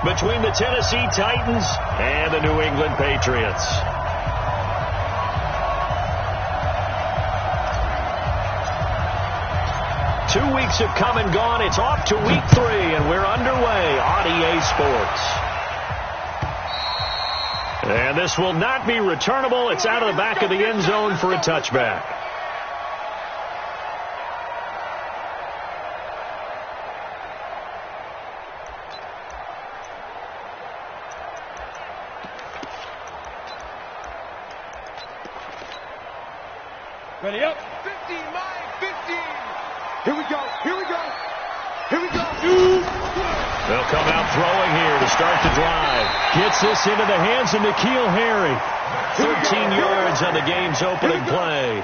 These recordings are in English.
between the Tennessee Titans and the New England Patriots. Two weeks have come and gone. It's off to week 3, and we're underway on EA Sports. And this will not be returnable. It's out of the back of the end zone for a touchback. Ready up. 50, Mike, 50. Here we go. Here we go. Here we go. They'll come out throwing here to start the drive. Gets this into the hands of N'Keal Harry. 13 yards on the game's opening play.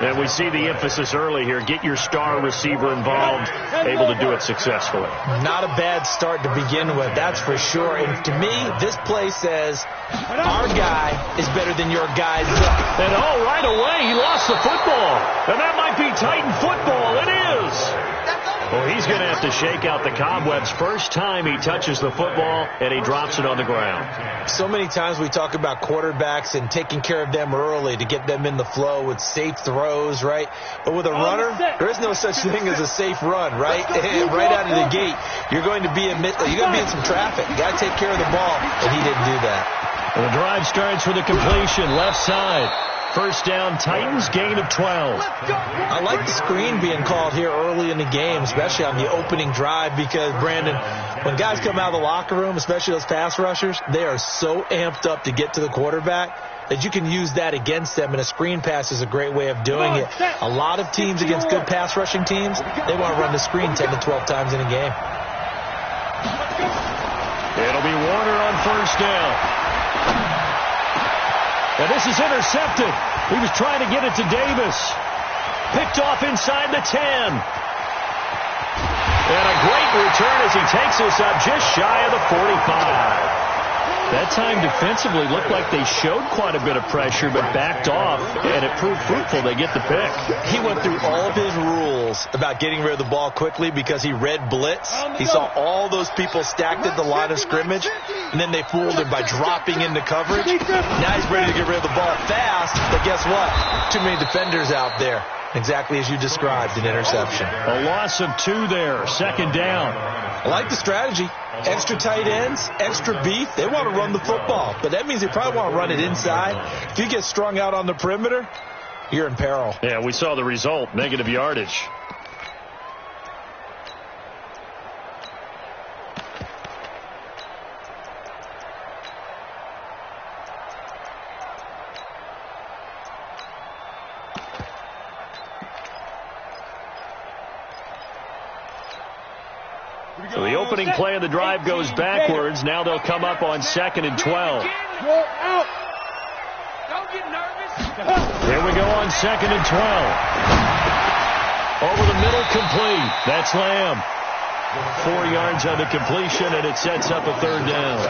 And we see the emphasis early here. Get your star receiver involved, able to do it successfully. Not a bad start to begin with, that's for sure. And to me, this play says our guy is better than your guy's. And right away, he lost the football. And that might be Titan football. It is. Well, he's going to have to shake out the cobwebs first time he touches the football, and he drops it on the ground. So many times we talk about quarterbacks and taking care of them early to get them in the flow with safe throws, right? But with a runner, there is no such thing as a safe run, right? Right out of the gate, you're going to be in some traffic. You got to take care of the ball, and he didn't do that. Well, the drive starts with a completion, left side. First down, Titans, gain of 12. I like the screen being called here early in the game, especially on the opening drive, because, Brandon, when guys come out of the locker room, especially those pass rushers, they are so amped up to get to the quarterback that you can use that against them, and a screen pass is a great way of doing it. A lot of teams against good pass rushing teams, they want to run the screen 10 to 12 times in a game. It'll be Warner on first down. And this is intercepted. He was trying to get it to Davis. Picked off inside the 10. And a great return as he takes us up just shy of the 45. That time defensively looked like they showed quite a bit of pressure but backed off, and it proved fruitful. They get the pick. He went through all of his rules about getting rid of the ball quickly because he read blitz. He saw all those people stacked at the line of scrimmage, and then they fooled him by dropping into coverage. Now he's ready to get rid of the ball fast, but guess what? Too many defenders out there. Exactly as you described, an interception. A loss of 2 there, second down. I like the strategy. Extra tight ends, extra beef. They want to run the football, but that means they probably want to run it inside. If you get strung out on the perimeter, you're in peril. Yeah, we saw the result, negative yardage. So the opening play of the drive goes backwards. Now they'll come up on 2nd and 12. Here we go on 2nd and 12. Over the middle, complete. That's Lamb. 4 yards on the completion, and it sets up a third down.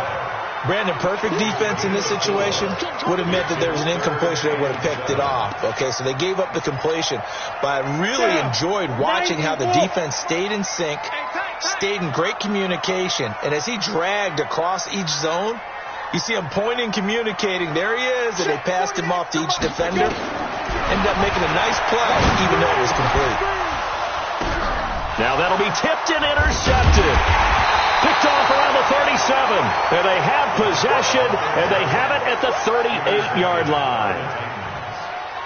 Brandon, perfect defense in this situation would have meant that there was an incompletion. They would have picked it off. Okay, so they gave up the completion. But I really enjoyed watching how the defense stayed in sync, stayed in great communication. And as he dragged across each zone, you see him pointing, communicating. There he is, and they passed him off to each defender. Ended up making a nice play, even though it was complete. Now that'll be tipped and intercepted. Picked off around the 37. And they have possession, and they have it at the 38-yard line.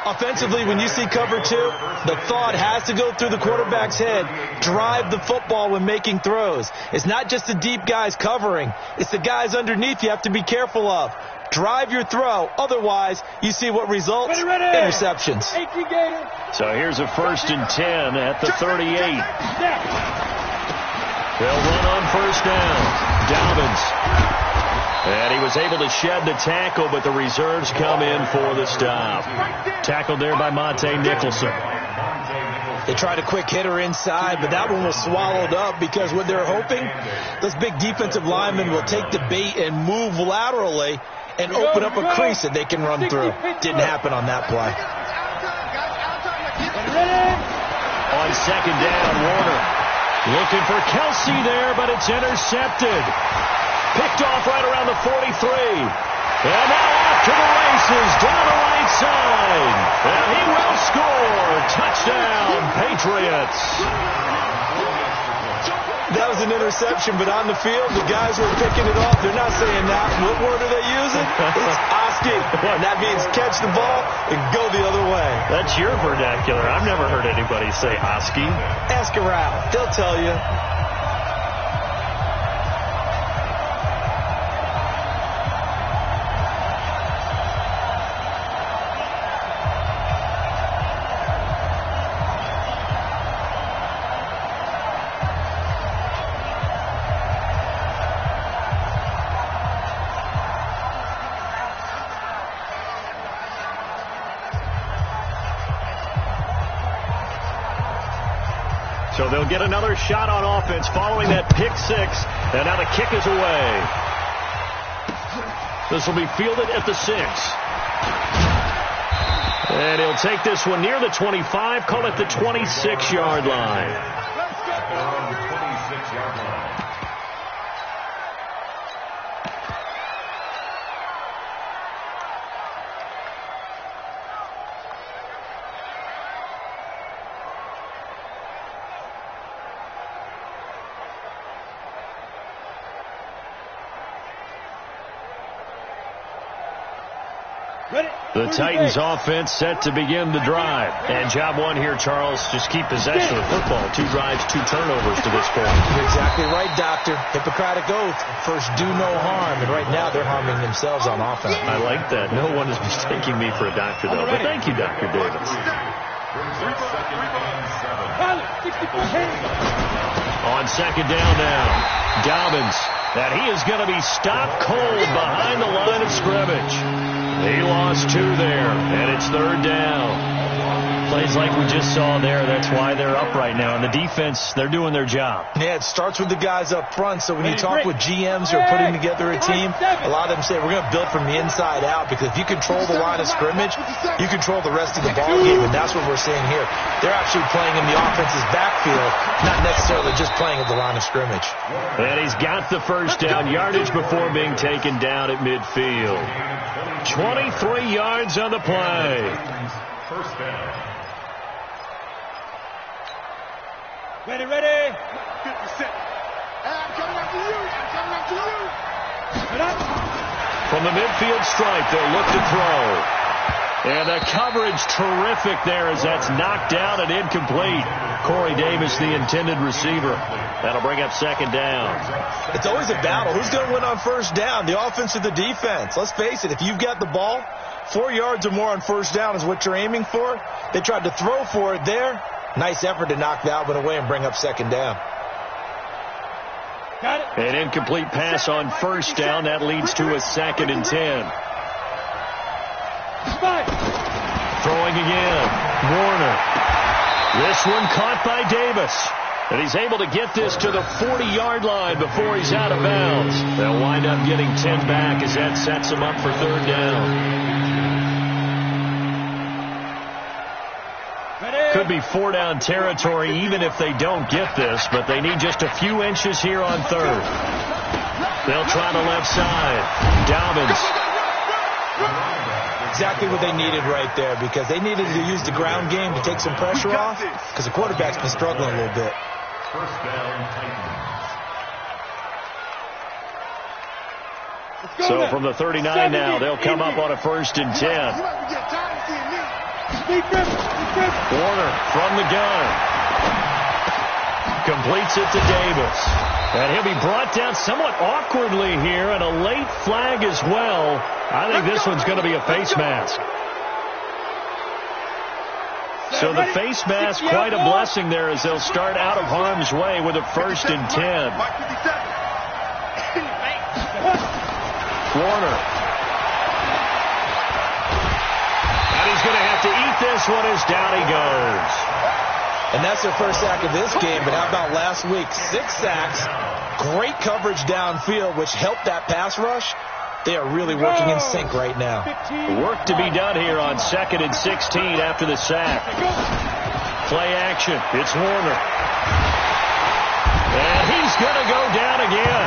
Offensively, when you see cover 2, the thought has to go through the quarterback's head. Drive the football when making throws. It's not just the deep guys covering. It's the guys underneath you have to be careful of. Drive your throw. Otherwise, you see what results? Interceptions. So here's a 1st and 10 at the 38. They'll run on first down. Dobbins. And he was able to shed the tackle, but the reserves come in for the stop. Tackled there by Monte Nicholson. They tried a quick hitter inside, but that one was swallowed up because what they're hoping, those big defensive linemen will take the bait and move laterally and open up a crease that they can run through. Didn't happen on that play. On 2nd down, Warner Looking for Kelsey there, but it's intercepted. Picked off right around the 43. And now off to the races down the right side. And he will score. Touchdown, Patriots. That was an interception, but on the field, the guys who are picking it off, they're not saying that. What word are they using? It's Oski. And that means catch the ball and go the other way. That's your vernacular. I've never heard anybody say Oski. Ask around. They'll tell you. So they'll get another shot on offense following that pick six. And now the kick is away. This will be fielded at the 6. And he'll take this one near the 25, call it the 26-yard line. 26-yard line. The Titans offense set to begin the drive. And job one here, Charles, just keep possession of the football. 2 drives, 2 turnovers to this point. You're exactly right, Doctor. Hippocratic oath. First, do no harm. And right now, they're harming themselves on offense. I like that. No one is mistaking me for a doctor, though. But thank you, Dr. Davis. On second down now, Dobbins. And he is going to be stopped cold behind the line of scrimmage. He lost 2 there, and it's third down. Plays like we just saw there. That's why they're up right now. And the defense, they're doing their job. Yeah, it starts with the guys up front. So when you talk with GMs who are putting together a team, a lot of them say we're going to build from the inside out, because if you control the line of scrimmage, you control the rest of the ball game, and that's what we're seeing here. They're actually playing in the offense's backfield, not necessarily just playing at the line of scrimmage. And he's got the first down yardage before being taken down at midfield. 23 yards on the play. First down. Ready. 50 Cent. I'm coming after you. From the midfield stripe, they'll look to throw. And the coverage terrific there as that's knocked down and incomplete. Corey Davis, the intended receiver. That'll bring up second down. It's always a battle. Who's going to win on first down, the offense or the defense? Let's face it, if you've got the ball, 4 yards or more on first down is what you're aiming for. They tried to throw for it there. Nice effort to knock that one away and bring up second down. Got it. An incomplete pass on first down. That leads to a 2nd and 10. Throwing again. Warner. This one caught by Davis. And he's able to get this to the 40-yard line before he's out of bounds. They'll wind up getting 10 back as that sets them up for third down. Could be 4-down territory even if they don't get this, but they need just a few inches here on third. They'll try the left side. Dobbins. Exactly what they needed right there, because they needed to use the ground game to take some pressure off, because the quarterback's been struggling a little bit. First down. So from the 39 now, they'll come up on a 1st and 10. Warner from the gun. Completes it to Davis. And he'll be brought down somewhat awkwardly here, and a late flag as well. I think this one's going to be a face mask. So the face mask, quite a blessing there as they'll start out of harm's way with a 1st and 10. Warner. And he's going to have to eat this one as down he goes. And that's their first sack of this game, but how about last week? 6 sacks, great coverage downfield, which helped that pass rush. They are really working in sync right now. Work to be done here on 2nd and 16 after the sack. Play action. It's Warner. And he's going to go down again.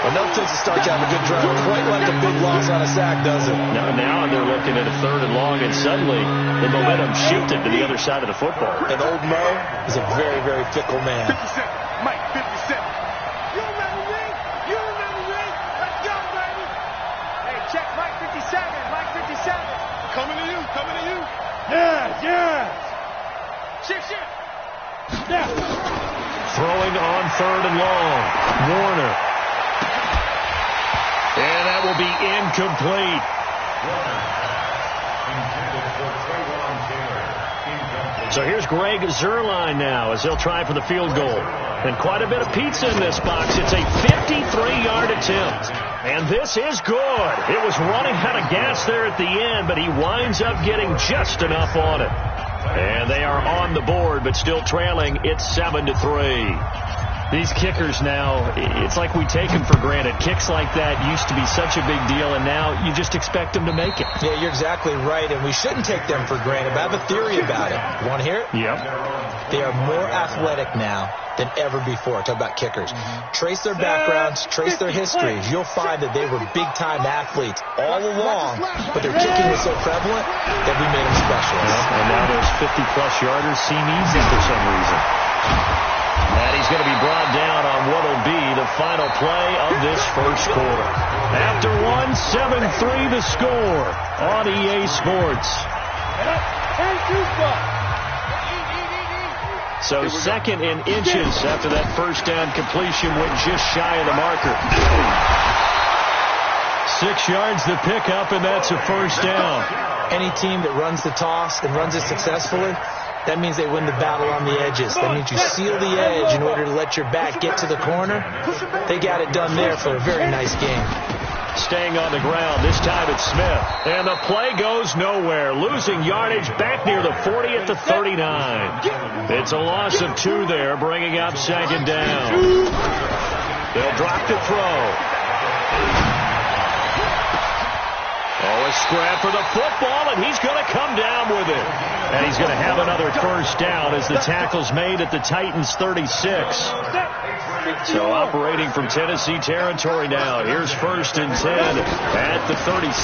Enough takes to start to have a good drive. Quite like a big loss on a sack, does it? Now they're looking at a 3rd and long, and suddenly the momentum shifted to the other side of the football. And old Mo is a very, very fickle man. 57, Mike, 57. You remember me? You remember me? Let's go, baby. Hey, check Mike 57, Mike 57. Coming to you, coming to you. Yeah. Shift. Yeah. Throwing on 3rd and long. Warner. And that will be incomplete. So here's Greg Zuerlein now as he'll try for the field goal. And quite a bit of pizza in this box. It's a 53-yard attempt. And this is good. It was running out of gas there at the end, but he winds up getting just enough on it. And they are on the board, but still trailing. It's 7-3. These kickers now, it's like we take them for granted. Kicks like that used to be such a big deal, and now you just expect them to make it. Yeah, you're exactly right, and we shouldn't take them for granted. But I have a theory about it. You want to hear it? Yep. They are more athletic now than ever before. Talk about kickers. Trace their backgrounds, trace their histories. You'll find that they were big-time athletes all along, but their kicking was so prevalent that we made them special. And now those 50-plus yarders seem easy for some reason. And he's going to be brought down on what will be the final play of this first quarter. After 7-3 the score on EA Sports. So 2nd and inches after that first down completion went just shy of the marker. 6 yards the pickup, and that's a first down. Any team that runs the toss and runs it successfully, that means they win the battle on the edges. That means you seal the edge in order to let your back get to the corner. They got it done there for a very nice game. Staying on the ground, this time it's Smith. And the play goes nowhere. Losing yardage back near the 40 at the 39. It's a loss of 2 there, bringing up 2nd down. They'll drop to throw. Oh, a scrap for the football, and he's going to come down with it. And he's going to have another first down as the tackle's made at the Titans' 36. So operating from Tennessee territory now. Here's 1st and 10 at the 36.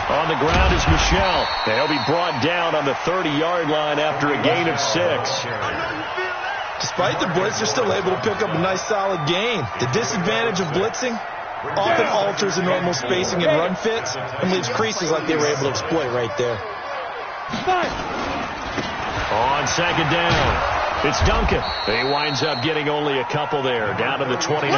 On the ground is Michel. And he'll be brought down on the 30-yard line after a gain of 6. Despite the blitz, they're still able to pick up a nice solid gain. The disadvantage of blitzing often alters the normal spacing and run fits and leaves creases like they were able to exploit right there. On 2nd down, it's Duncan. He winds up getting only a couple there, down to the 29.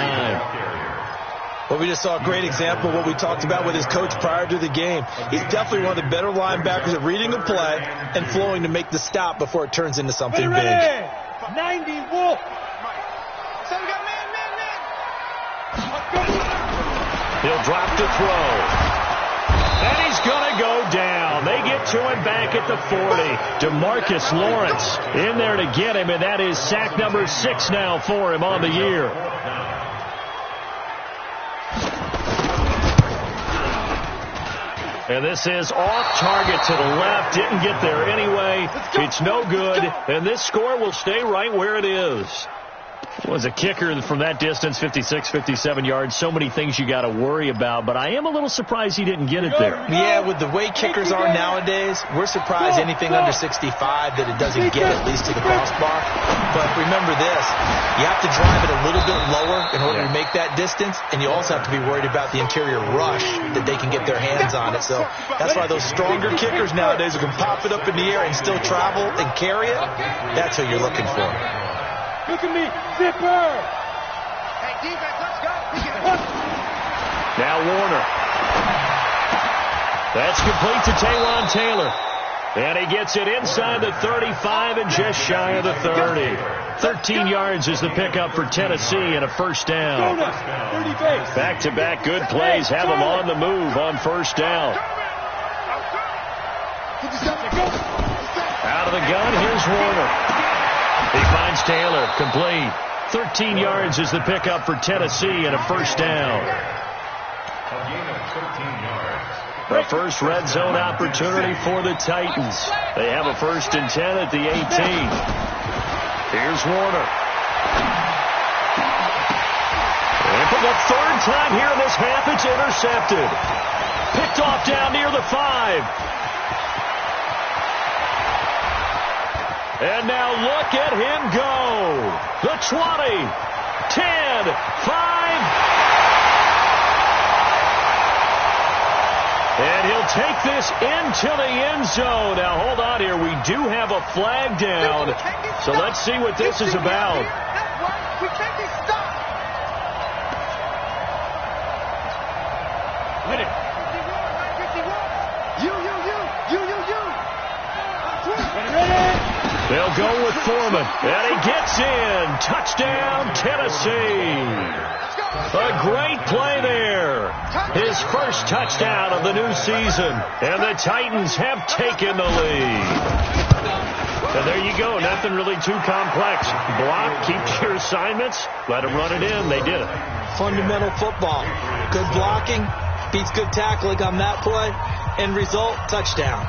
Well, we just saw a great example of what we talked about with his coach prior to the game. He's definitely one of the better linebackers at reading a play and flowing to make the stop before it turns into something big. 90 Wolf. So we got man. He'll drop to throw. And he's going to go down. They get to him back at the 40. DeMarcus Lawrence in there to get him, and that is sack number 6 now for him on the year. And this is off target to the left. Didn't get there anyway. It's no good. And this score will stay right where it is. Was a kicker from that distance, 56, 57 yards. So many things you got to worry about, but I am a little surprised he didn't get it there. Yeah, with the way kickers are nowadays, we're surprised anything under 65 that it doesn't get at least to the crossbar. But remember this, you have to drive it a little bit lower in order to make that distance, and you also have to be worried about the interior rush that they can get their hands on it. So that's why those stronger kickers nowadays who can pop it up in the air and still travel and carry it, that's who you're looking for. Look at me, Zipper! Hey, defense, let's go! Now Warner. That's complete to Taywan Taylor. And he gets it inside the 35 and just shy of the 30. 13 yards is the pickup for Tennessee and a first down. Back-to-back good plays have them on the move on first down. Out of the gun, here's Warner. He finds Taylor, complete. 13 yards is the pickup for Tennessee and a first down. The first red zone opportunity for the Titans. They have a 1st and 10 at the 18. Here's Warner. the third time here in this half, it's intercepted. Picked off down near the 5. And now look at him go. The 20, 10, 5. And he'll take this into the end zone. Now, hold on here. We do have a flag down. So let's see what this is about. We can't get stopped. Win it. You. They'll go with Foreman. And he gets in. Touchdown, Tennessee. A great play there. His first touchdown of the new season. And the Titans have taken the lead. And there you go. Nothing really too complex. Block, keep your assignments, let them run it in. They did it. Fundamental football. Good blocking beats good tackling on that play. End result, touchdown.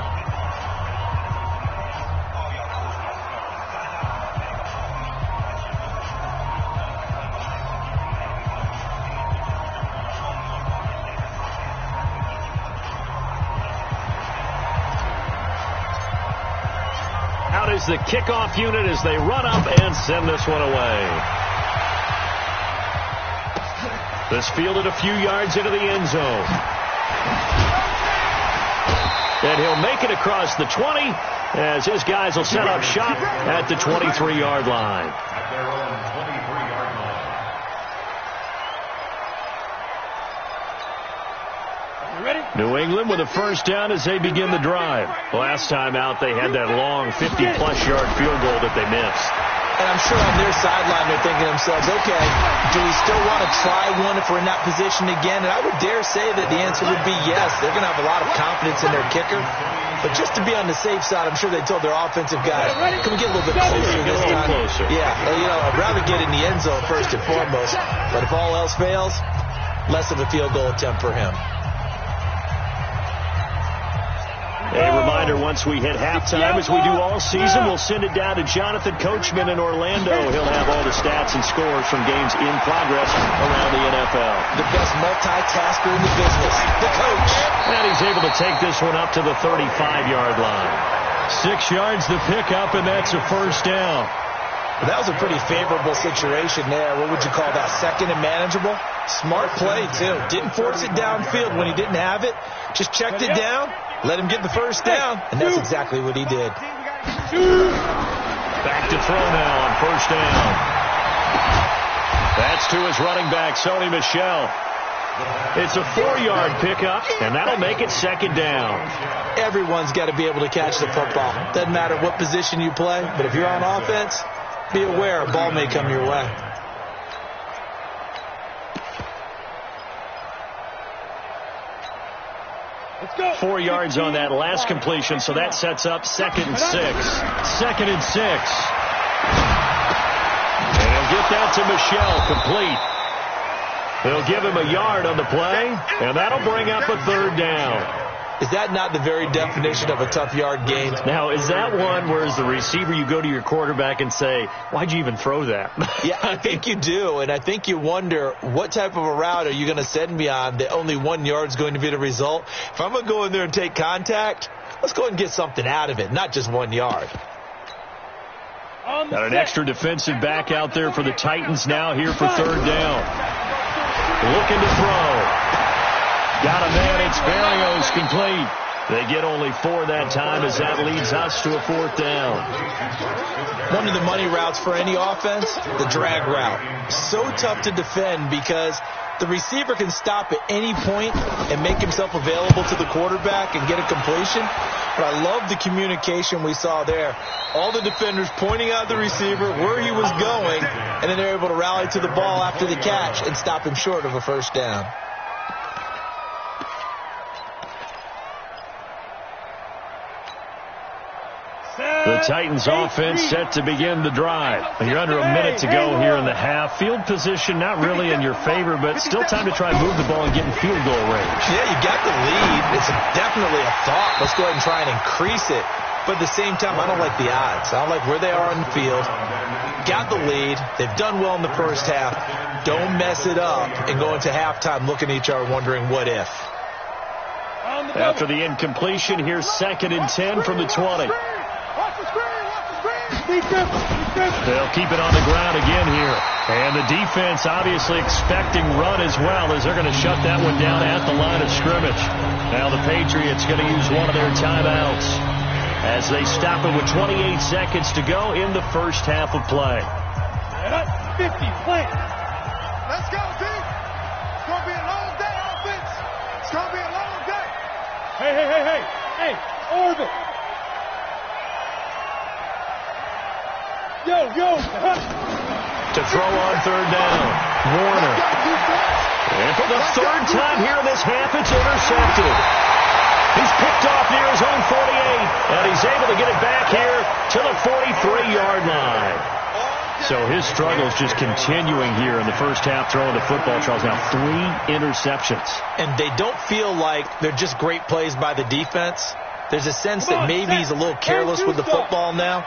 Out is the kickoff unit as they run up and send this one away. This fielded a few yards into the end zone. And he'll make it across the 20 as his guys will set up shop at the 23-yard line. New England with a first down as they begin the drive. Last time out, they had that long 50-plus yard field goal that they missed. And I'm sure on their sideline they're thinking to themselves, okay, do we still want to try one if we're in that position again? And I would dare say that the answer would be yes. They're going to have a lot of confidence in their kicker. But just to be on the safe side, I'm sure they told their offensive guys, can we get a little bit closer this time? Yeah, I'd rather get in the end zone first and foremost. But if all else fails, less of a field goal attempt for him. A reminder, once we hit halftime, as we do all season, we'll send it down to Jonathan Coachman in Orlando. He'll have all the stats and scores from games in progress around the NFL. The best multitasker in the business, the coach. And he's able to take this one up to the 35-yard line. 6 yards the pickup, and that's a first down. That was a pretty favorable situation there. What would you call that? Second and manageable? Smart play, too. Didn't force it downfield when he didn't have it. Just checked it down. Let him get the first down, and that's exactly what he did. Back to throw now on first down. That's to his running back, Sony Michel. It's a 4-yard pickup, and that'll make it second down. Everyone's got to be able to catch the football. Doesn't matter what position you play, but if you're on offense, be aware a ball may come your way. Let's go. 4 yards on that last completion, so that sets up 2nd and 6. 2nd and 6. And he'll get that to Michel, complete. They'll give him a yard on the play, and that'll bring up a third down. Is that not the very definition of a tough yard gain? Now, is that one where as the receiver you go to your quarterback and say, why'd you even throw that? Yeah, I think you do, and I think you wonder what type of a route are you going to send me on that only 1 yard is going to be the result? If I'm going to go in there and take contact, let's go and get something out of it, not just 1 yard. Got an extra defensive back out there for the Titans now here for third down. Looking to throw. Got a man, it's Berrios, complete. They get only 4 that time as that leads us to a 4th down. One of the money routes for any offense, the drag route. So tough to defend because the receiver can stop at any point and make himself available to the quarterback and get a completion. But I love the communication we saw there. All the defenders pointing out the receiver where he was going, and then they're able to rally to the ball after the catch and stop him short of a first down. The Titans offense set to begin the drive. You're under a minute to go here in the half. Field position not really in your favor, but still time to try and move the ball and get in field goal range. Yeah, you got the lead. It's definitely a thought. Let's go ahead and try and increase it. But at the same time, I don't like the odds. I don't like where they are on the field. Got the lead. They've done well in the first half. Don't mess it up and go into halftime looking at each other wondering what if. After the incompletion, here's 2nd and 10 from the 20. They'll keep it on the ground again here. And the defense obviously expecting run as well, as they're going to shut that one down at the line of scrimmage. Now the Patriots going to use one of their timeouts as they stop it with 28 seconds to go in the first half of play. 50, play. Let's go, team. It's going to be a long day, offense. It's going to be a long day. Hey, orbit. Yo. To throw on 3rd down, Warner. And for the 3rd time here in this half, it's intercepted. He's picked off near his own 48, and he's able to get it back here to the 43-yard line. So his struggles just continuing here in the first half throwing the football, Charles. Now 3 interceptions. And they don't feel like they're just great plays by the defense. There's a sense that maybe he's a little careless with the football now.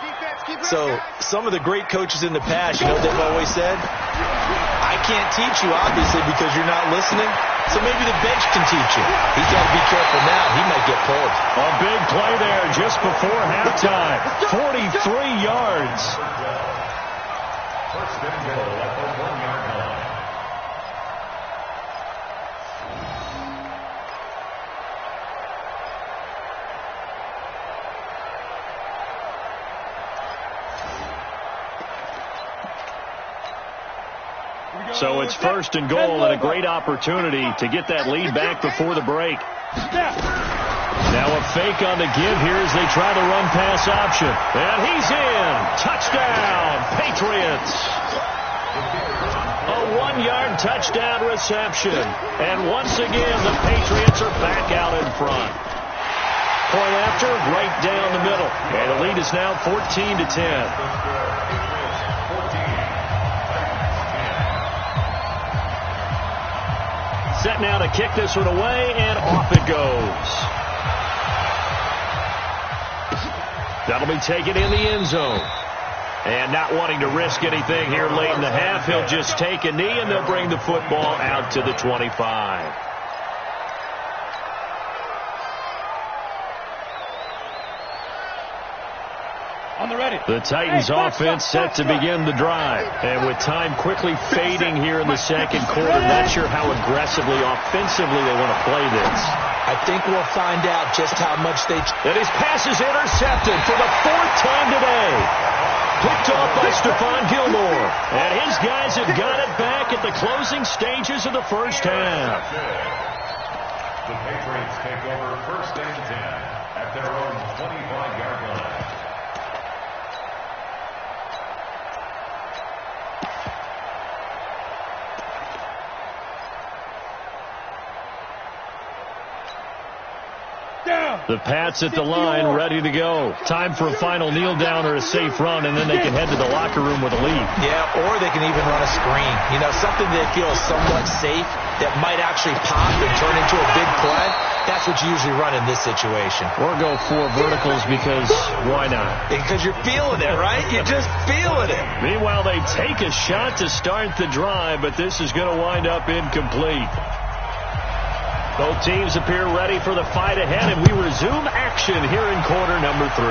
So some of the great coaches in the past, you know what they've always said? I can't teach you, obviously, because you're not listening. So maybe the bench can teach you. He's got to be careful now. He might get pulled. A big play there just before halftime. 43 yards. First and goal at the 1-yard line. So it's 1st and goal and a great opportunity to get that lead back before the break. Now a fake on the give here as they try the run pass option. And he's in. Touchdown, Patriots. A 1-yard touchdown reception. And once again, the Patriots are back out in front. Point after, right down the middle. And the lead is now 14-10. Set now to kick this one away, and off it goes. That'll be taken in the end zone. And not wanting to risk anything here late in the half, he'll just take a knee, and they'll bring the football out to the 25. The Titans offense set to begin the drive. And with time quickly fading here in the second quarter, not sure how aggressively, offensively they want to play this. I think we'll find out just how much they... And his pass is intercepted for the 4th time today. Picked off by Stephon Gilmore. And his guys have got it back at the closing stages of the first half. The Patriots take over 1st and 10 at their own 25-yard line. The Pats at the line, ready to go. Time for a final kneel down or a safe run, and then they can head to the locker room with a lead. Yeah, or they can even run a screen. You know, something they feel is somewhat safe that might actually pop and turn into a big play. That's what you usually run in this situation. Or go 4 verticals because why not? Because you're feeling it, right? You're just feeling it. Meanwhile, they take a shot to start the drive, but this is going to wind up incomplete. Both teams appear ready for the fight ahead, and we resume action here in quarter number 3.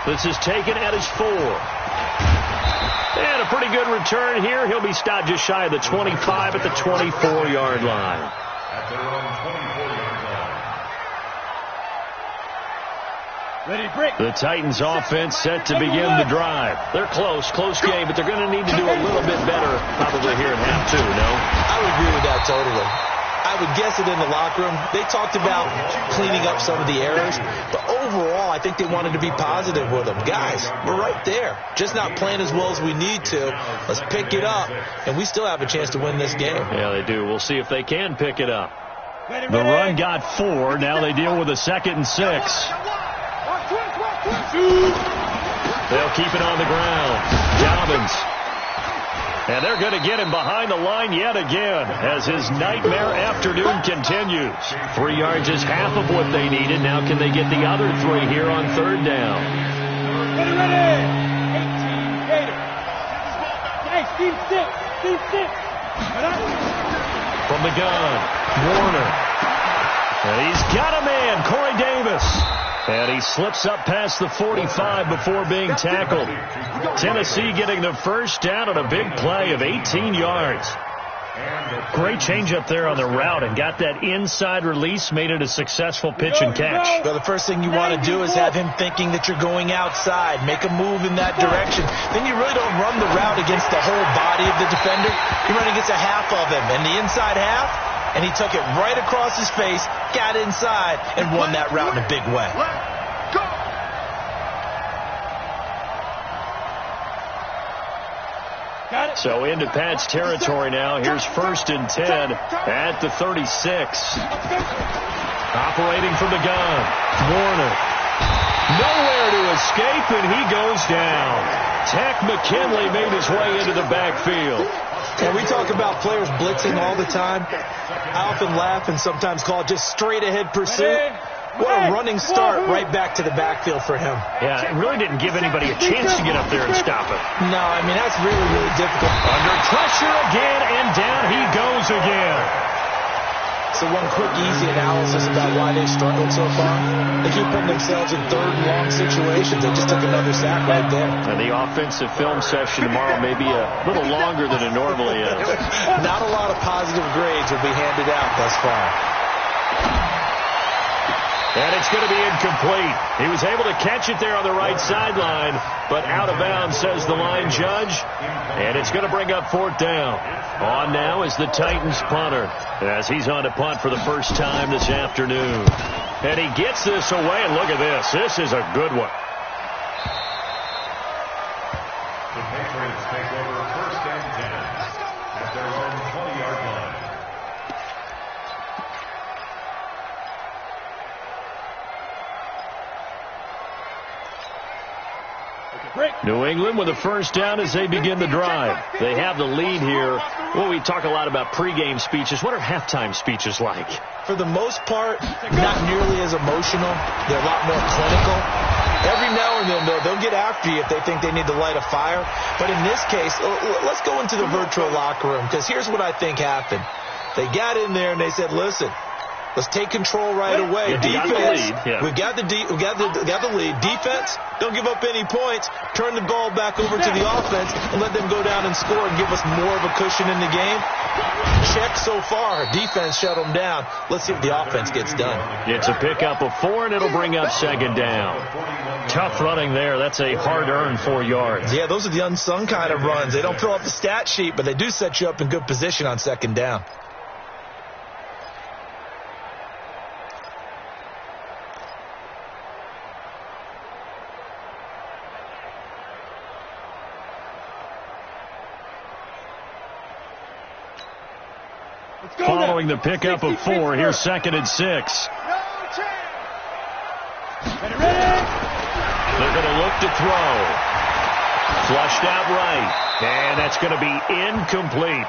This is taken at his 4. And a pretty good return here. He'll be stopped just shy of the 25 at the 24-yard line. At their own 24-yard line. The Titans offense set to begin the drive. They're close game, but they're going to need to do a little bit better probably here in half 2, no? I would agree with that totally. I would guess it in the locker room. They talked about cleaning up some of the errors, but overall, I think they wanted to be positive with them. Guys, we're right there. Just not playing as well as we need to. Let's pick it up, and we still have a chance to win this game. Yeah, they do. We'll see if they can pick it up. The run got 4. Now they deal with a 2nd and 6. They'll keep it on the ground. Dobbins. And they're going to get him behind the line yet again as his nightmare afternoon continues. 3 yards is half of what they needed. Now can they get the other 3 here on 3rd down? Ready. 18, Gator. Deep six. Deep six. From the gun, Warner. And he's got a man, Corey Davis. And he slips up past the 45 before being tackled. Tennessee getting the first down on a big play of 18 yards. Great change up there on the route and got that inside release, made it a successful pitch and catch. Well, the first thing you want to do is have him thinking that you're going outside, make a move in that direction. Then you really don't run the route against the whole body of the defender. You run against a half of him, and the inside half, and he took it right across his face, got inside, and won that route in a big way. So into Pat's territory now. Here's 1st and 10 at the 36. Operating from the gun, Warner. Nowhere to escape, and he goes down. Tack McKinley made his way into the backfield. And we talk about players blitzing all the time. I often laugh and sometimes call it just straight-ahead pursuit. What a running start right back to the backfield for him. Yeah, it really didn't give anybody a chance to get up there and stop it. No, I mean, that's really, really difficult. Under pressure again, and down he goes again. So one quick, easy analysis about why they struggled so far. They keep putting themselves in 3rd and long situations. They just took another sack right there. And the offensive film session tomorrow may be a little longer than it normally is. Not a lot of positive grades will be handed out thus far. And it's going to be incomplete. He was able to catch it there on the right sideline, but out of bounds, says the line judge. And it's going to bring up 4th down. On now is the Titans punter, as he's on to punt for the first time this afternoon. And he gets this away, and look at this. This is a good one. The Patriots take over 1st and 10 at their own 20-yard line. New England with a first down as they begin the drive. They have the lead here. Well, we talk a lot about pregame speeches. What are halftime speeches like? For the most part, not nearly as emotional. They're a lot more clinical. Every now and then, though, they'll get after you if they think they need to light a fire. But in this case, let's go into the virtual locker room, because here's what I think happened. They got in there and they said, listen, let's take control right away. Defense, we've got the lead. Defense, don't give up any points. Turn the ball back over to the offense and let them go down and score and give us more of a cushion in the game. Check so far. Defense shut them down. Let's see if the offense gets done. It's a pickup of 4, and it'll bring up 2nd down. Tough running there. That's a hard-earned 4 yards. Yeah, those are the unsung kind of runs. They don't fill up the stat sheet, but they do set you up in good position on 2nd down. Following the pickup of 4, here's 2nd and 6. They're going to look to throw. Flushed out right, and that's going to be incomplete.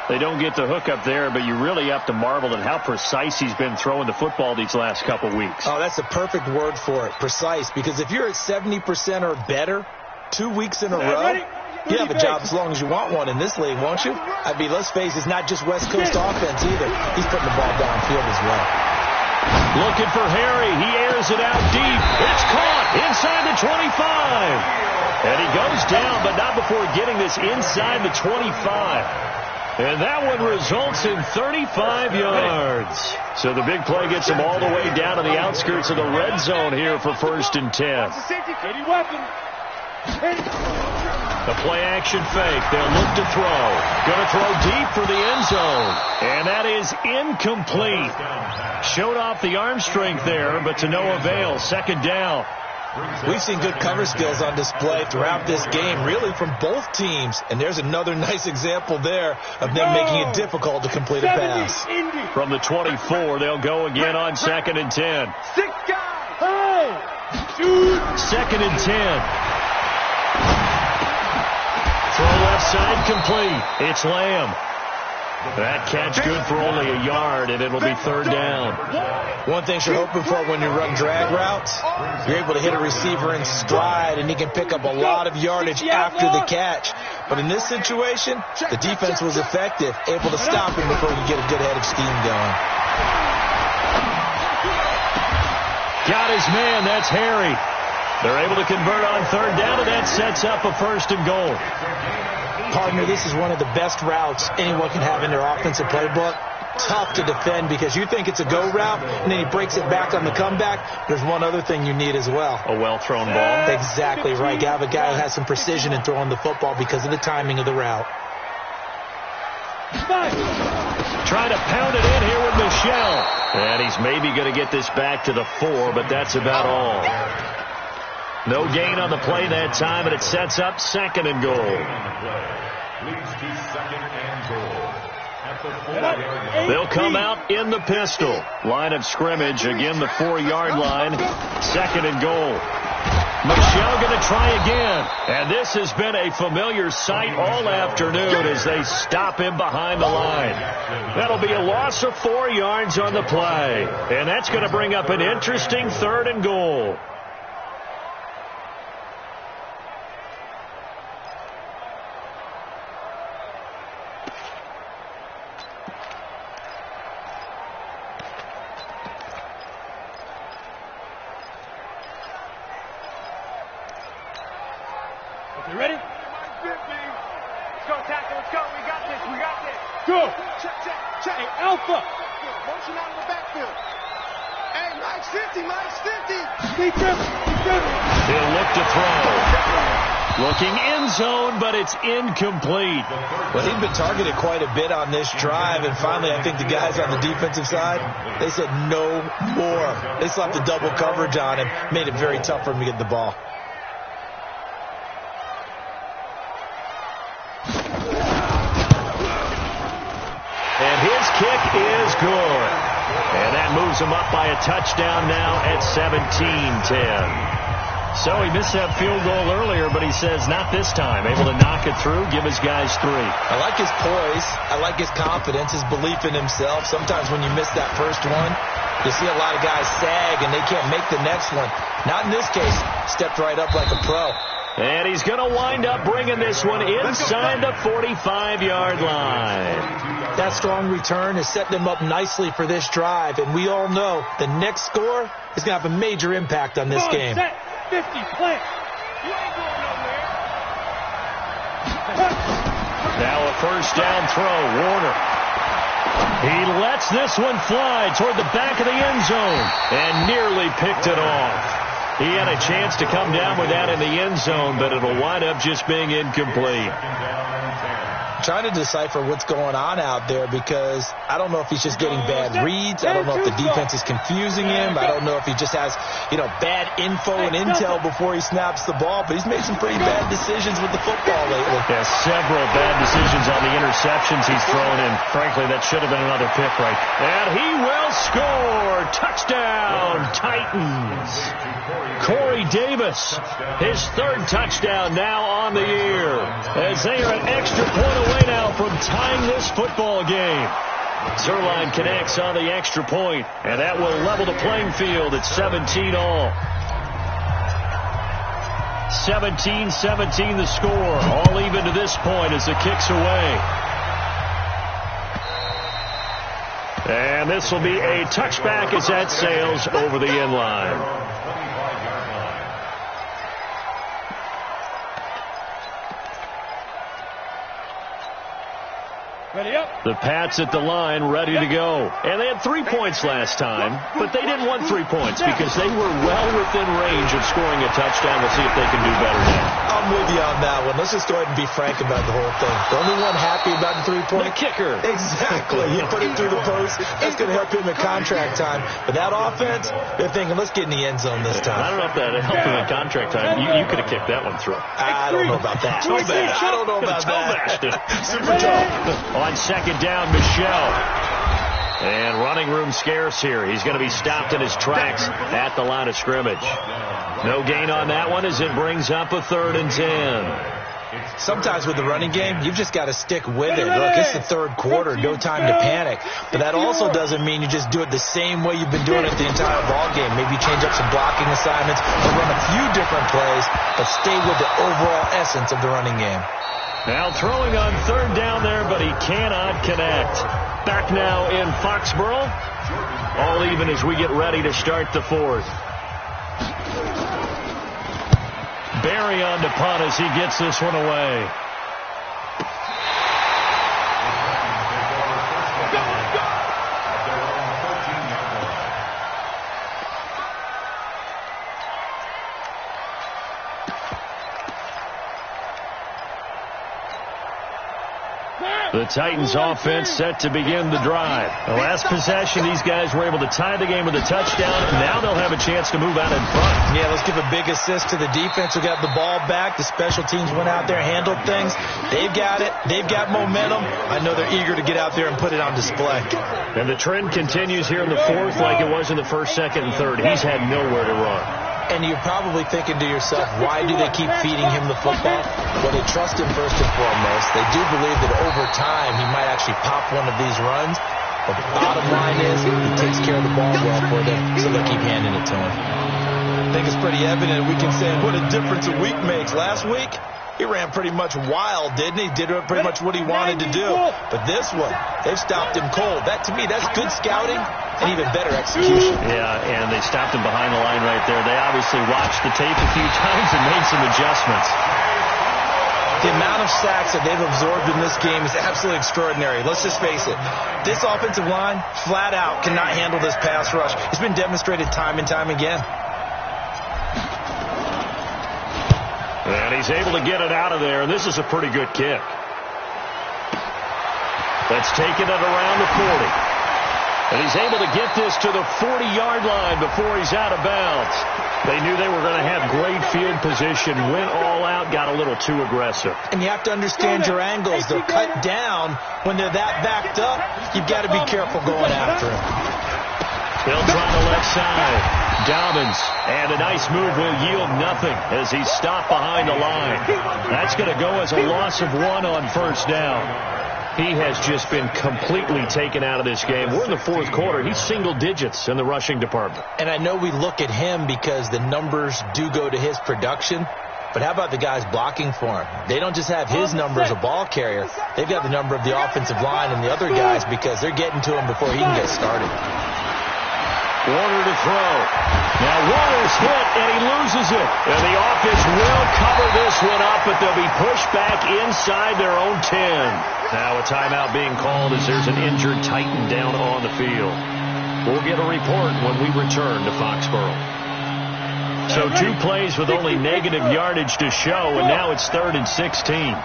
They don't get the hook up there, but you really have to marvel at how precise he's been throwing the football these last couple weeks. Oh, that's a perfect word for it, precise, because if you're at 70% or better 2 weeks in a row, you have a job as long as you want one in this league, won't you? I mean, let's face it, it's not just West Coast offense either. He's putting the ball downfield as well. Looking for Harry. He airs it out deep. It's caught inside the 25. And he goes down, but not before getting this inside the 25. And that one results in 35 yards. So the big play gets him all the way down to the outskirts of the red zone here for 1st and 10. The play-action fake. They'll look to throw. Going to throw deep for the end zone. And that is incomplete. Showed off the arm strength there, but to no avail. 2nd down. We've seen good cover skills on display throughout this game, really from both teams. And there's another nice example there of them making it difficult to complete a pass. From the 24, they'll go again on 2nd and 10. 2nd and 10. Throw left side complete. It's Lamb. That catch good for only a yard, and it'll be third down. One thing you're hoping for when you run drag routes, you're able to hit a receiver in stride, and he can pick up a lot of yardage after the catch. But in this situation, the defense was effective, able to stop him before you get a good head of steam going. Got his man. That's Harry. They're able to convert on third down, and that sets up a first and goal. Partner, this is one of the best routes anyone can have in their offensive playbook. Tough to defend because you think it's a go route, and then he breaks it back on the comeback. There's one other thing you need as well. A well-thrown ball. Exactly right. You have a guy who has some precision in throwing the football because of the timing of the route. Trying to pound it in here with Michelle. And he's maybe going to get this back to the 4, but that's about all. No gain on the play that time, and it sets up second and goal. They'll come out in the pistol. Line of scrimmage, again the 4-yard line. Second and goal. Michelle going to try again. And this has been a familiar sight all afternoon as they stop him behind the line. That'll be a loss of 4 yards on the play. And that's going to bring up an interesting third and goal. You ready? Let's go, tackle. Let's go. We got this. We got this. Go. Check, check, check. Hey, Alpha. Motion out of the backfield. Hey, Mike's 50. Mike's 50. He'll look to throw. Looking end zone, but it's incomplete. Well, he'd been targeted quite a bit on this drive, and finally I think the guys on the defensive side, they said no more. They slapped the double coverage on him, made it very tough for him to get the ball. And his kick is good. And that moves him up by a touchdown now at 17-10. So he missed that field goal earlier, but he says not this time. Able to knock it through, give his guys 3. I like his poise. I like his confidence, his belief in himself. Sometimes when you miss that first one, you see a lot of guys sag and they can't make the next one. Not in this case. Stepped right up like a pro. And he's going to wind up bringing this one inside the 45-yard line. That strong return has set them up nicely for this drive, and we all know the next score is going to have a major impact on this game. Set, 50, plant. You ain't going nowhere. Now a first down throw, Warner. He lets this one fly toward the back of the end zone and nearly picked it off. He had a chance to come down with that in the end zone, but it'll wind up just being incomplete. Trying to decipher what's going on out there because I don't know if he's just getting bad reads. I don't know if the defense is confusing him. I don't know if he just has, bad info and intel before he snaps the ball. But he's made some pretty bad decisions with the football lately. Yeah, several bad decisions on the interceptions he's thrown in. Frankly, that should have been another pick right. And he will score. Touchdown, Titans. Corey Davis, his 3rd touchdown now on the year. As they are an extra point away now from tying this football game. Zerline connects on the extra point, and that will level the playing field at 17 all. 17-17 the score, all even to this point as the kick's away. And this will be a touchback as that sails over the end line. Ready up. The Pats at the line, ready to go. And they had 3 points last time, but they didn't want 3 points because they were well within range of scoring a touchdown. We'll see if they can do better now. I'm with you on that one. Let's just go ahead and be frank about the whole thing. The only one happy about the 3-point? The kicker. Exactly. He put it through the post. That's going to help him in contract time. But that offense, they're thinking, let's get in the end zone this time. I don't know if that helped him in contract time. You could have kicked that one through. I don't know about that. Toe bash. I don't know about that. Super toe. On second down, Michelle. And running room scarce here. He's going to be stopped in his tracks at the line of scrimmage. No gain on that one as it brings up a 3rd and 10. Sometimes with the running game, you've just got to stick with it. Look, it's the third quarter, no time to panic. But that also doesn't mean you just do it the same way you've been doing it the entire ball game. Maybe change up some blocking assignments or run a few different plays, but stay with the overall essence of the running game. Now throwing on third down there, but he cannot connect. Back now in Foxborough. All even as we get ready to start the fourth. Barry on the punt as he gets this one away. The Titans offense set to begin the drive. The last possession, these guys were able to tie the game with a touchdown. Now they'll have a chance to move out in front. Yeah, let's give a big assist to the defense who got the ball back. The special teams went out there, handled things. They've got it. They've got momentum. I know they're eager to get out there and put it on display. And the trend continues here in the fourth like it was in the first, second, and third. He's had nowhere to run. And you're probably thinking to yourself, why do they keep feeding him the football? Well, they trust him first and foremost. They do believe that over time he might actually pop one of these runs. But the bottom line is he takes care of the ball well for them, so they keep handing it to him. I think it's pretty evident we can say what a difference a week makes. Last week, he ran pretty much wild, didn't he? Did pretty much what he wanted to do. But this one, they've stopped him cold. That, to me, that's good scouting and even better execution. Yeah, and they stopped him behind the line right there. They obviously watched the tape a few times and made some adjustments. The amount of sacks that they've absorbed in this game is absolutely extraordinary. Let's just face it. This offensive line, flat out, cannot handle this pass rush. It's been demonstrated time and time again. And he's able to get it out of there, and this is a pretty good kick. That's taken it around the 40. And he's able to get this to the 40-yard line before he's out of bounds. They knew they were going to have great field position, went all out, got a little too aggressive. And you have to understand your angles. They'll cut down when they're that backed up. You've got to be careful going after him. They'll try the left side. Dobbins, and a nice move will yield nothing as he's stopped behind the line. That's going to go as a loss of 1 on first down. He has just been completely taken out of this game. We're in the fourth quarter. He's single digits in the rushing department. And I know we look at him because the numbers do go to his production. But how about the guys blocking for him? They don't just have his number as a ball carrier. They've got the number of the offensive line and the other guys because they're getting to him before he can get started. Warner to throw. Now Warner's hit, and he loses it. And the offense will cover this one up, but they'll be pushed back inside their own 10. Now a timeout being called as there's an injured Titan down on the field. We'll get a report when we return to Foxborough. So 2 plays with only negative yardage to show, and now it's 3rd and 16.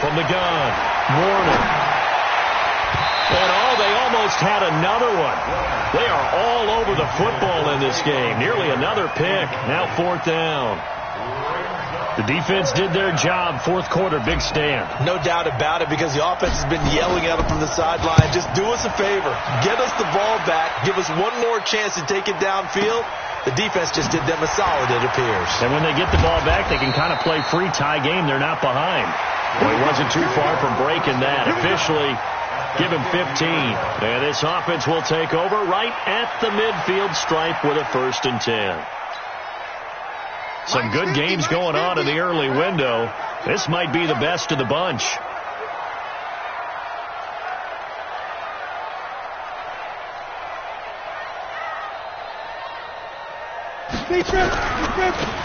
From the gun, Warner. And they almost had another one. They are all over the football in this game. Nearly another pick. Now 4th down. The defense did their job. Fourth quarter, big stand. No doubt about it, because the offense has been yelling at them from the sideline. Just do us a favor. Get us the ball back. Give us one more chance to take it downfield. The defense just did them a solid, it appears. And when they get the ball back, they can kind of play free tie game. They're not behind. Well, he wasn't too far from breaking that. Officially, give him 15. And this offense will take over right at the midfield stripe with a 1st and 10. Some good games going on in the early window. This might be the best of the bunch.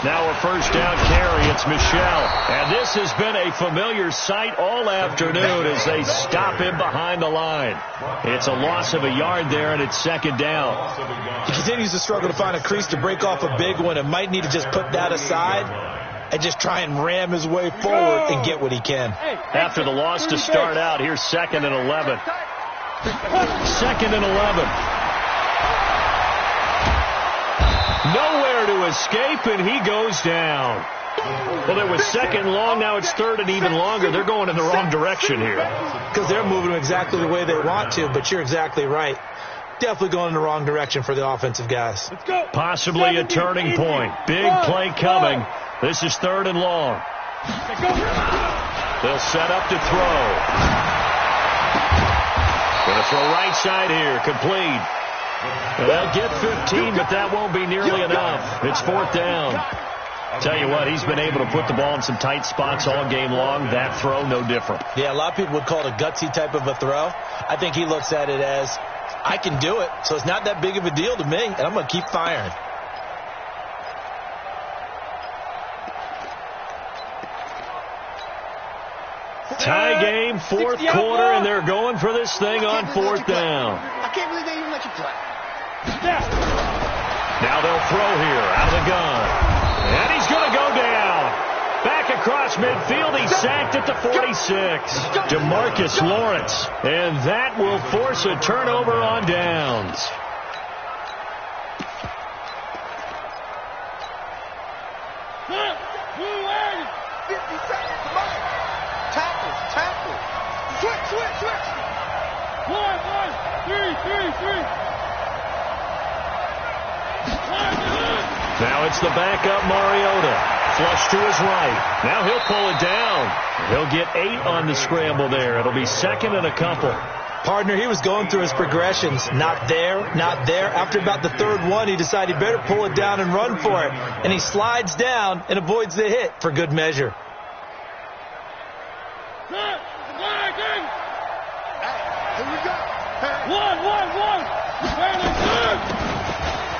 Now a 1st down carry. It's Michelle. And this has been a familiar sight all afternoon as they stop him behind the line. It's a loss of a yard there, and it's 2nd down. He continues to struggle to find a crease to break off a big one, and might need to just put that aside and just try and ram his way forward and get what he can. After the loss to start out, here's 2nd and 11. 2nd and 11. Nowhere to escape, and he goes down. Well, it was 2nd long. Now it's 3rd and even longer. They're going in the wrong direction here. Because they're moving exactly the way they want to, but you're exactly right. definitely going in the wrong direction for the offensive guys. Let's go. Possibly a turning point. Big play coming. This is 3rd and long. They'll set up to throw. Going to throw right side here. Complete. They'll get 15, but that won't be nearly enough. It's 4th down. Tell you what, he's been able to put the ball in some tight spots all game long. That throw, no different. Yeah, a lot of people would call it a gutsy type of a throw. I think he looks at it as, I can do it, so it's not that big of a deal to me, and I'm going to keep firing. Tie game, 4th quarter, and they're going for this thing on 4th down. I can't believe they even let you play. Now they'll throw here, out of the gun. And he's going to go down. Back across midfield, he's sacked at the 46. DeMarcus Lawrence. And that will force a turnover on downs. Tackle. Switch. 1, 2, 3. Now it's the backup Mariota. Flush to his right. Now he'll pull it down. He'll get 8 on the scramble there. It'll be 2nd and a couple. Partner, he was going through his progressions. Not there. After about the 3rd one, he decided he better pull it down and run for it. And he slides down and avoids the hit for good measure. Here we go. 1.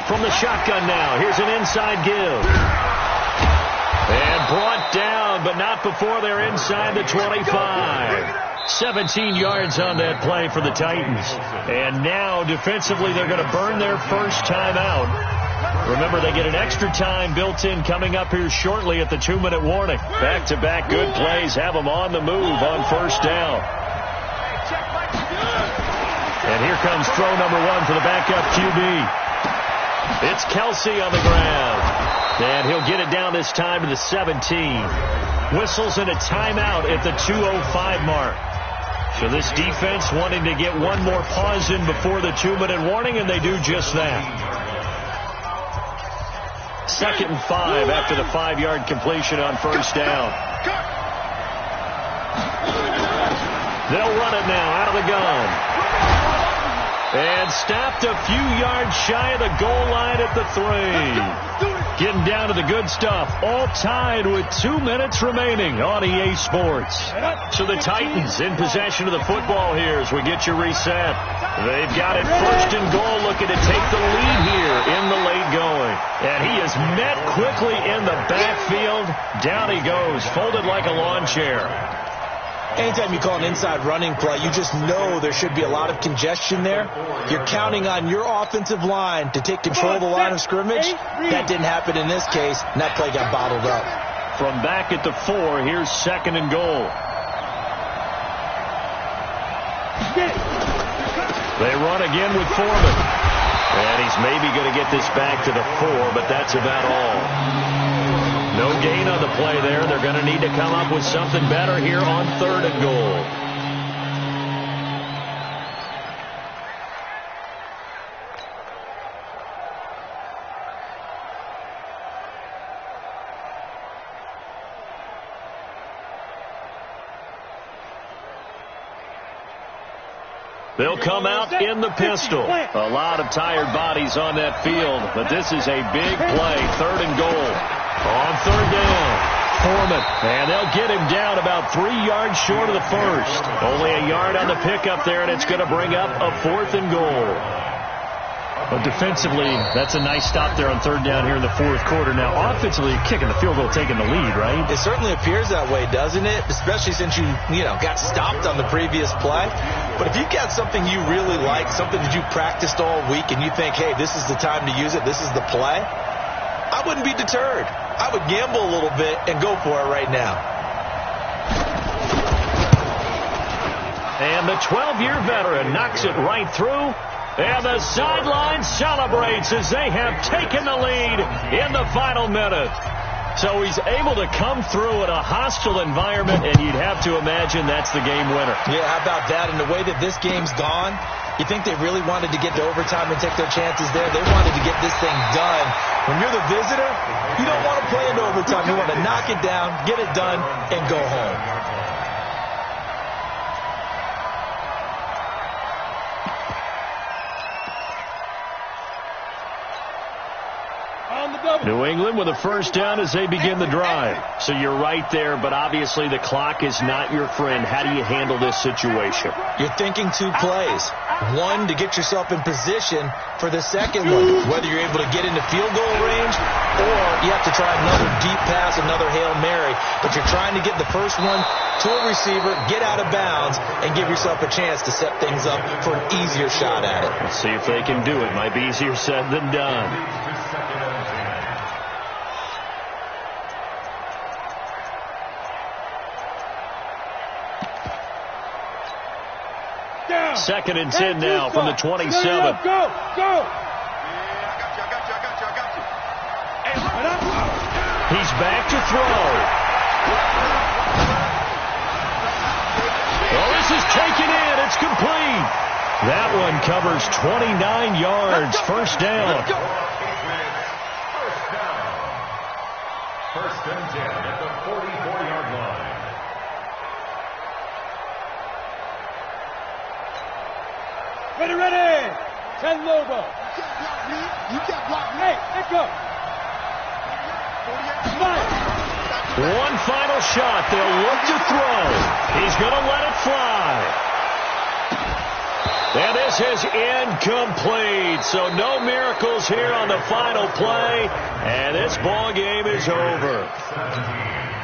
From the shotgun now, here's an inside give. And brought down, but not before they're inside the 25. 17 yards on that play for the Titans. And now, defensively, they're going to burn their first time out. Remember, they get an extra time built in coming up here shortly at the 2-minute warning. Back-to-back good plays have them on the move on 1st down. And here comes throw number 1 for the backup QB. It's Kelsey on the ground. And he'll get it down this time to the 17. Whistles and a timeout at the 2:05 mark. So this defense wanting to get one more pause in before the 2-minute warning, and they do just that. 2nd and 5 after the 5-yard completion on 1st down. They'll run it now out of the gun. And stopped a few yards shy of the goal line at the 3. Getting down to the good stuff. All tied with 2 minutes remaining on EA Sports. So the Titans in possession of the football here as we get you reset. They've got it 1st and goal, looking to take the lead here in the late going. And he is met quickly in the backfield. Down he goes, folded like a lawn chair. Anytime you call an inside running play, you just know there should be a lot of congestion there. You're counting on your offensive line to take control of the line of scrimmage. That didn't happen in this case, and that play got bottled up. From back at the 4, here's 2nd and goal. They run again with Foreman. And he's maybe going to get this back to the 4, but that's about all. No gain on the play there. They're going to need to come up with something better here on 3rd and goal. They'll come out in the pistol. A lot of tired bodies on that field, but this is a big play. 3rd and goal. On 3rd down, Foreman. And they'll get him down about 3 yards short of the 1st. Only a yard on the pickup there, and it's going to bring up a 4th and goal. But defensively, that's a nice stop there on 3rd down here in the 4th quarter. Now, offensively, kicking the field goal, taking the lead, right? It certainly appears that way, doesn't it? Especially since you got stopped on the previous play. But if you've got something you really like, something that you practiced all week, and you think, hey, this is the time to use it, this is the play, I wouldn't be deterred. I would gamble a little bit and go for it right now. And the 12-year veteran knocks it right through. And the sideline celebrates as they have taken the lead in the final minute. So he's able to come through in a hostile environment, and you'd have to imagine that's the game winner. Yeah, how about that? And the way that this game's gone, You think they really wanted to get to overtime and take their chances there? They wanted to get this thing done. When you're the visitor, you don't want to play into overtime. You want to knock it down, get it done, and go home. New England with a first down as they begin the drive. So you're right there, but obviously the clock is not your friend. How do you handle this situation? You're thinking two plays. One, to get yourself in position for the second one, whether you're able to get into field goal range or you have to try another deep pass, another Hail Mary. But you're trying to get the first one to a receiver, get out of bounds, and give yourself a chance to set things up for an easier shot at it. Let's see if they can do it. Might be easier said than done. Second and 10 now from the 27. Go! Yeah, I got you. He's back to throw. Oh, this is taken in. It's complete. That one covers 29 yards. First down. First and 10 at the 44-yard line. Ready. 10 Lobo. You can't block me. Hey, let's go. One final shot. They'll look to throw. He's going to let it fly. And this is incomplete. So no miracles here on the final play. And this ball game is over.